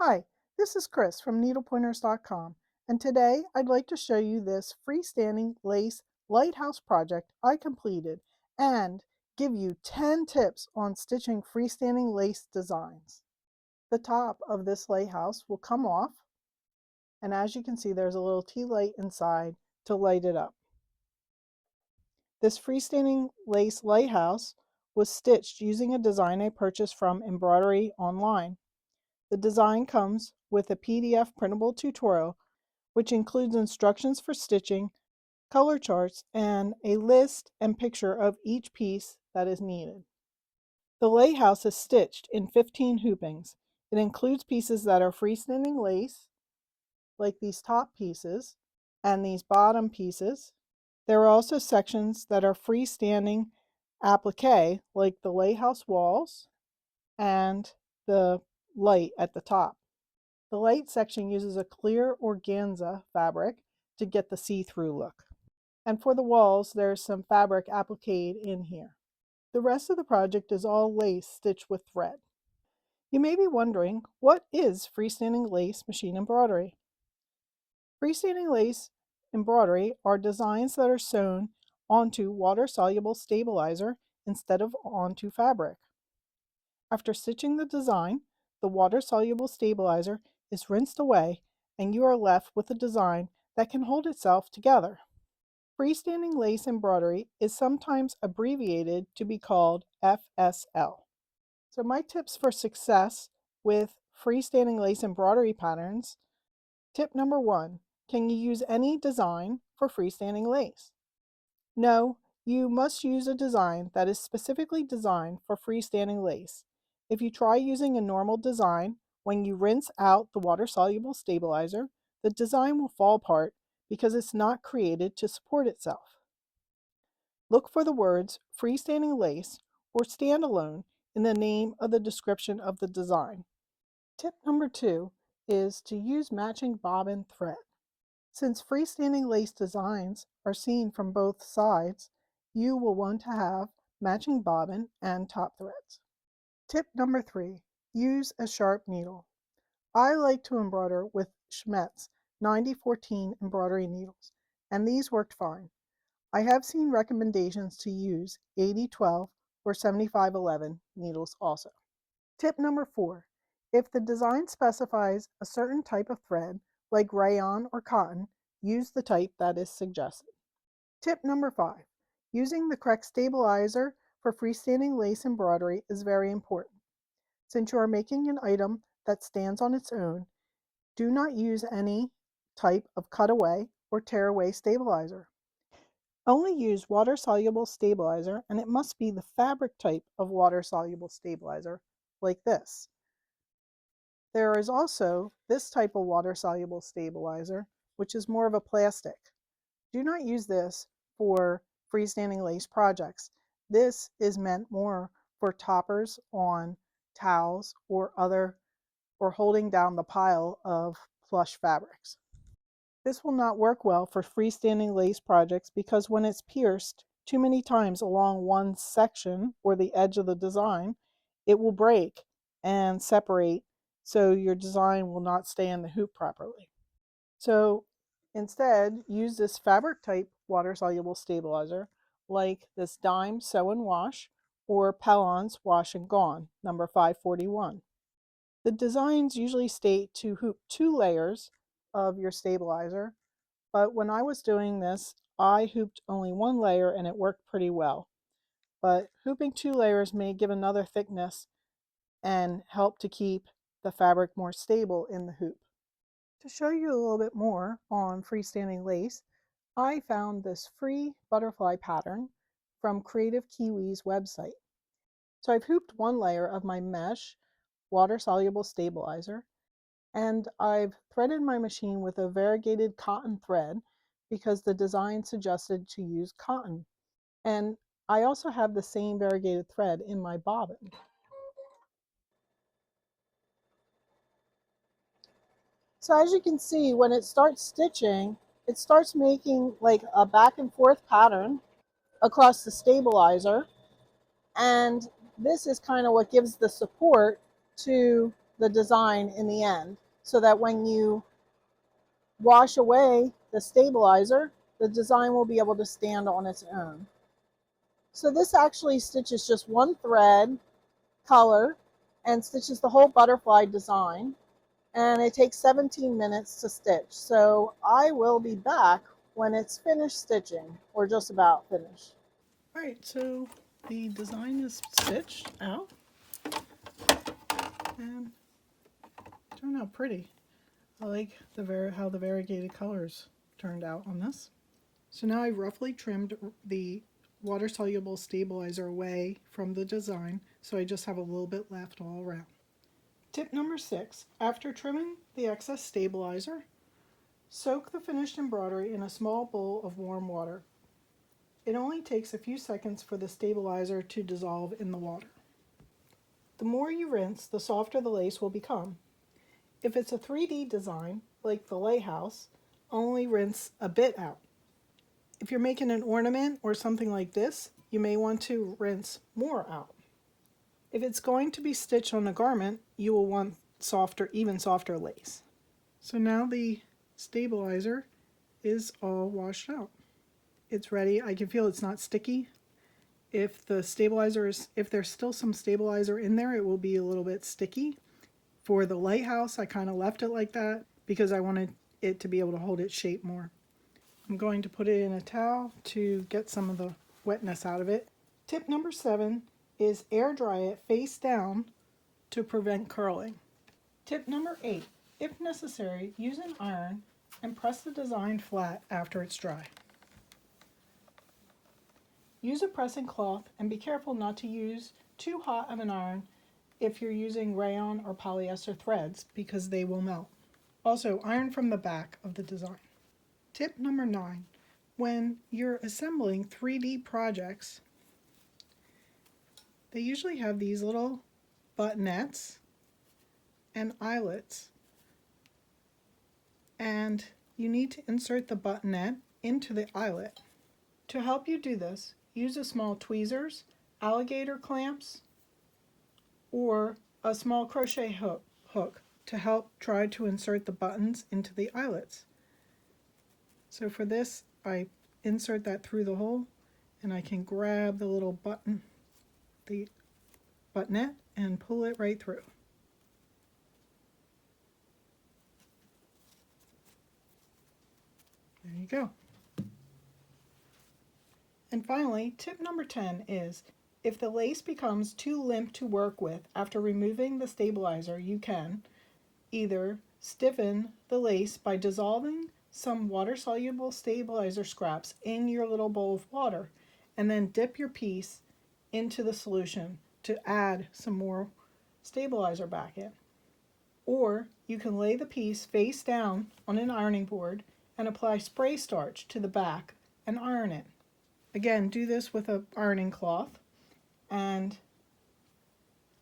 Hi, this is Chris from needlepointers.com, and today I'd like to show you this freestanding lace lighthouse project I completed and give you 10 tips on stitching freestanding lace designs. The top of this lighthouse will come off, and as you can see there's a little tea light inside to light it up. This freestanding lace lighthouse was stitched using a design I purchased from Embroidery online. The design comes with a PDF printable tutorial, which includes instructions for stitching, color charts, and a list and picture of each piece that is needed. The lighthouse is stitched in 15 hoopings. It includes pieces that are freestanding lace, like these top pieces, and these bottom pieces. There are also sections that are freestanding applique, like the lighthouse walls and the light at the top. The light section uses a clear organza fabric to get the see-through look. And for the walls, there's some fabric appliqued in here. The rest of the project is all lace stitched with thread. You may be wondering, what is freestanding lace machine embroidery? Freestanding lace embroidery are designs that are sewn onto water-soluble stabilizer instead of onto fabric. After stitching the design, the water-soluble stabilizer is rinsed away and you are left with a design that can hold itself together. Freestanding lace embroidery is sometimes abbreviated to be called FSL. So my tips for success with freestanding lace embroidery patterns. Tip number 1, can you use any design for freestanding lace? No, you must use a design that is specifically designed for freestanding lace. If you try using a normal design, when you rinse out the water-soluble stabilizer, the design will fall apart because it's not created to support itself. Look for the words freestanding lace or standalone in the name of the description of the design. Tip number 2 is to use matching bobbin thread. Since freestanding lace designs are seen from both sides, you will want to have matching bobbin and top threads. Tip number 3, use a sharp needle. I like to embroider with Schmetz 9014 embroidery needles, and these worked fine. I have seen recommendations to use 8012 or 7511 needles also. Tip number 4, if the design specifies a certain type of thread, like rayon or cotton, use the type that is suggested. Tip number 5, using the correct stabilizer for freestanding lace embroidery is very important. Since you are making an item that stands on its own, do not use any type of cutaway or tearaway stabilizer. Only use water-soluble stabilizer, and it must be the fabric type of water-soluble stabilizer, like this. There is also this type of water-soluble stabilizer, which is more of a plastic. Do not use this for freestanding lace projects. This is meant more for toppers on towels or holding down the pile of plush fabrics. This will not work well for freestanding lace projects because when it's pierced too many times along one section or the edge of the design, it will break and separate, so your design will not stay in the hoop properly. So instead, use this fabric type water soluble stabilizer like this Dime Sew and Wash or Pellon's Wash and Gone, number 541. The designs usually state to hoop 2 layers of your stabilizer, but when I was doing this, I hooped only 1 layer and it worked pretty well. But hooping 2 layers may give another thickness and help to keep the fabric more stable in the hoop. To show you a little bit more on freestanding lace, I found this free butterfly pattern from Creative Kiwi's website. So I've hooped 1 layer of my mesh water-soluble stabilizer, and I've threaded my machine with a variegated cotton thread because the design suggested to use cotton. And I also have the same variegated thread in my bobbin. So as you can see, when it starts stitching, it starts making like a back and forth pattern across the stabilizer. And this is kind of what gives the support to the design in the end, so that when you wash away the stabilizer, the design will be able to stand on its own. So this actually stitches just one thread color and stitches the whole butterfly design, and it takes 17 minutes to stitch. So I will be back when it's finished stitching, or just about finished. All right, so the design is stitched out and turned out pretty. I like how the variegated colors turned out on this. So now I've roughly trimmed the water-soluble stabilizer away from the design, so I just have a little bit left all around. Tip number 6, after trimming the excess stabilizer, soak the finished embroidery in a small bowl of warm water. It only takes a few seconds for the stabilizer to dissolve in the water. The more you rinse, the softer the lace will become. If it's a 3D design, like the lighthouse, only rinse a bit out. If you're making an ornament or something like this, you may want to rinse more out. If it's going to be stitched on a garment, you will want softer, even softer lace. So now the stabilizer is all washed out. It's ready. I can feel it's not sticky. If there's still some stabilizer in there, it will be a little bit sticky. For the lighthouse, I kind of left it like that because I wanted it to be able to hold its shape more. I'm going to put it in a towel to get some of the wetness out of it. Tip number 7 is air dry it face down to prevent curling. Tip number 8, if necessary, use an iron and press the design flat after it's dry. Use a pressing cloth and be careful not to use too hot of an iron if you're using rayon or polyester threads because they will melt. Also, iron from the back of the design. Tip number 9, when you're assembling 3D projects, they usually have these little buttonettes and eyelets, and you need to insert the buttonette into the eyelet. To help you do this, use a small tweezers, alligator clamps, or a small crochet hook to help try to insert the buttons into the eyelets. So for this, I insert that through the hole, and I can grab the little button, the buttonette, and pull it right through. There you go. And finally, tip number 10 is, if the lace becomes too limp to work with after removing the stabilizer, you can either stiffen the lace by dissolving some water-soluble stabilizer scraps in your little bowl of water, and then dip your piece into the solution to add some more stabilizer back in. Or you can lay the piece face down on an ironing board and apply spray starch to the back and iron it. Again, do this with an ironing cloth, and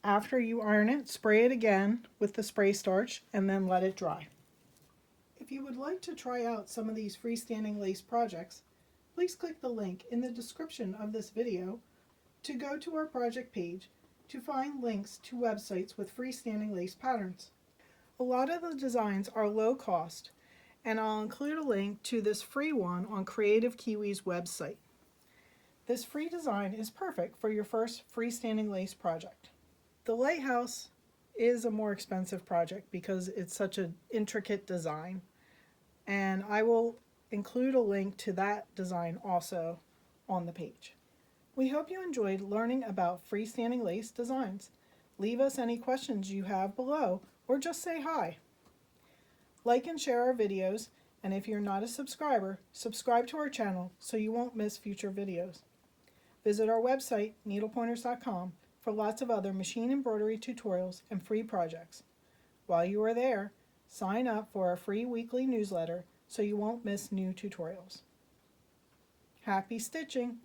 after you iron it, spray it again with the spray starch and then let it dry. If you would like to try out some of these freestanding lace projects, please click the link in the description of this video to go to our project page to find links to websites with freestanding lace patterns. A lot of the designs are low cost, and I'll include a link to this free one on Creative Kiwi's website. This free design is perfect for your first freestanding lace project. The lighthouse is a more expensive project because it's such an intricate design, and I will include a link to that design also on the page. We hope you enjoyed learning about freestanding lace designs. Leave us any questions you have below, or just say hi. Like and share our videos, and if you're not a subscriber, subscribe to our channel so you won't miss future videos. Visit our website, needlepointers.com, for lots of other machine embroidery tutorials and free projects. While you are there, sign up for our free weekly newsletter so you won't miss new tutorials. Happy stitching!